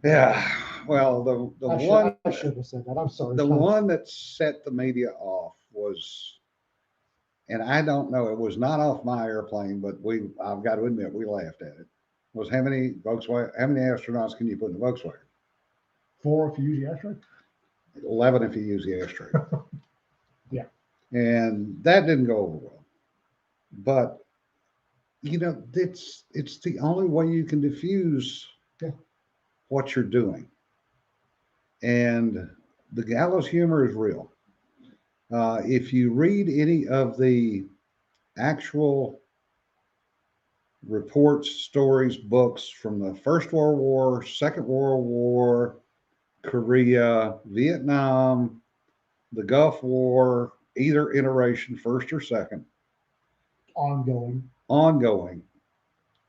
Yeah. Well, I shouldn't have said that. I'm sorry. The one that set the media off was, and I don't know, it was not off my airplane, but I've got to admit, we laughed at it. Was how many astronauts can you put in the Volkswagen? 4 if you use the ashtray. 11 if you use the ashtray. Yeah. And that didn't go over well. But it's the only way you can diffuse Yeah. what you're doing. And the gallows humor is real. If you read any of the actual reports, stories, books from the First World War, Second World War, Korea, Vietnam, the Gulf War, either iteration, first or second, ongoing,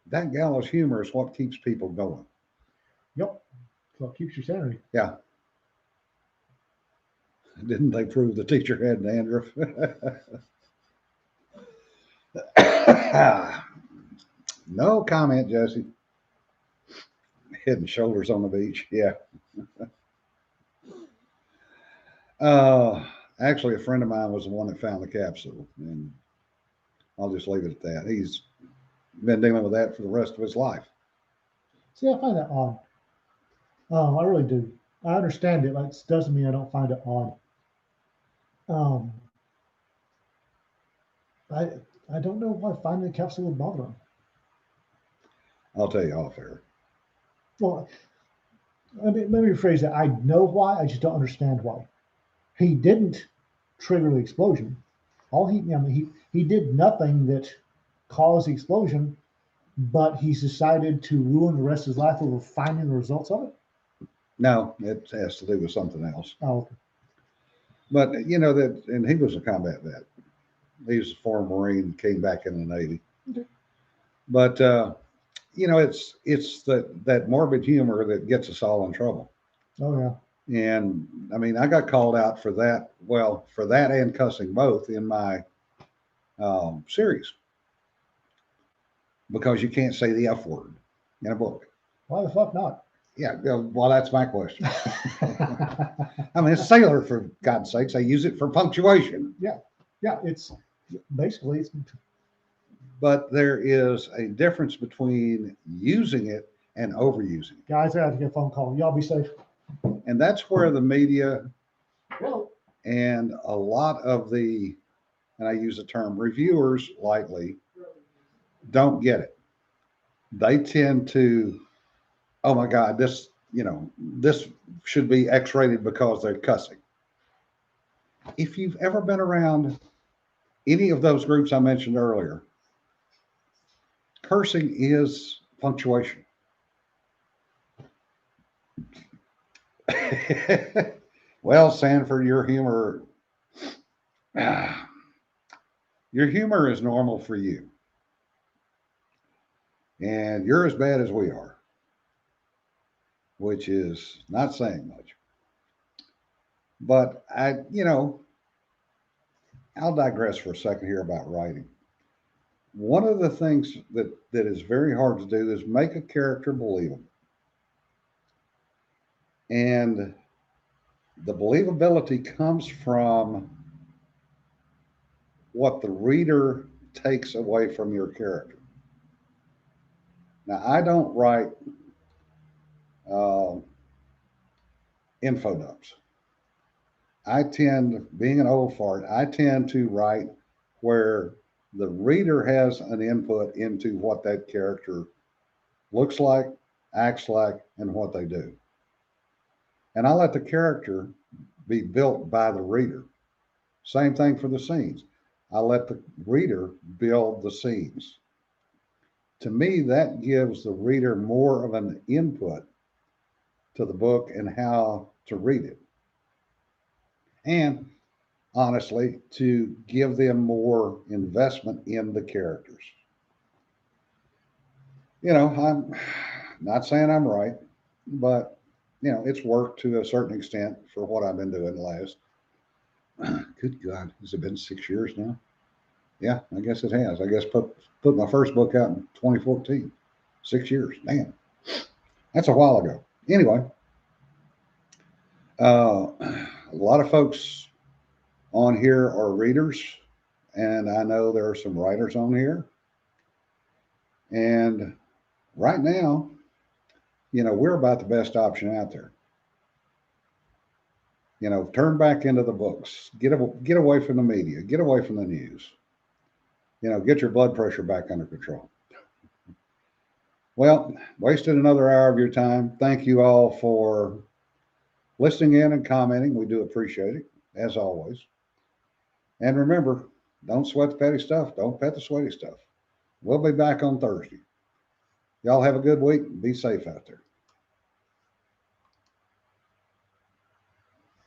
that gallows humor is what keeps people going. Yep. So it keeps your sanity. Yeah. Didn't they prove the teacher had dandruff? No comment, Jesse. Head and shoulders on the beach. Yeah. Uh, Actually, a friend of mine was the one that found the capsule, and I'll just leave it at that. He's been dealing with that for the rest of his life. See, I find that odd. I really do. I understand it, but it doesn't mean I don't find it odd. Um, I I don't know why finding the capsule would bother him. I'll tell you off air. Well, let me rephrase that. I know why. I just don't understand why. He didn't trigger the explosion. He did nothing that caused the explosion, but he's decided to ruin the rest of his life over finding the results of it. No, it has to do with something else. Oh, okay. But that, and he was a combat vet. He was a former Marine, came back in the Navy. Okay. But it's that morbid humor that gets us all in trouble. Oh yeah. And I mean, I got called out for that. Well, for that and cussing both in my series because you can't say the F word in a book. Why the fuck not? Yeah, well, that's my question. I mean, it's sailor, for God's sakes. I use it for punctuation. Yeah, it's basically it's But there is a difference between using it and overusing it. guys. I have to get a phone call. Y'all be safe. And that's where the media Well, and a lot of the, and I use the term reviewers lightly, don't get it. They tend to, oh my God, this should be X-rated because they're cussing. If you've ever been around any of those groups I mentioned earlier, cursing is punctuation. Well, Sanford, your humor is normal for you. And you're as bad as we are, which is not saying much. But I'll digress for a second here about writing. One of the things that is very hard to do is make a character believable. And the believability comes from what the reader takes away from your character. Now, I don't write info dumps. Being an old fart, I tend to write where the reader has an input into what that character looks like, acts like, and what they do. And I let the character be built by the reader. Same thing for the scenes. I let the reader build the scenes. To me, that gives the reader more of an input to the book and how to read it. And honestly, to give them more investment in the characters. I'm not saying I'm right, but it's worked to a certain extent for what I've been doing the last. Good God, has it been 6 years now? Yeah, I guess it has. I guess put my first book out in 2014. 6 years, damn, that's a while ago. Anyway, a lot of folks on here are readers, and I know there are some writers on here. And right now, we're about the best option out there. Turn back into the books, get away from the media, get away from the news. get your blood pressure back under control. Well, wasted another hour of your time. Thank you all for listening in and commenting. We do appreciate it, as always. And remember, don't sweat the petty stuff. Don't pet the sweaty stuff. We'll be back on Thursday. Y'all have a good week and be safe out there.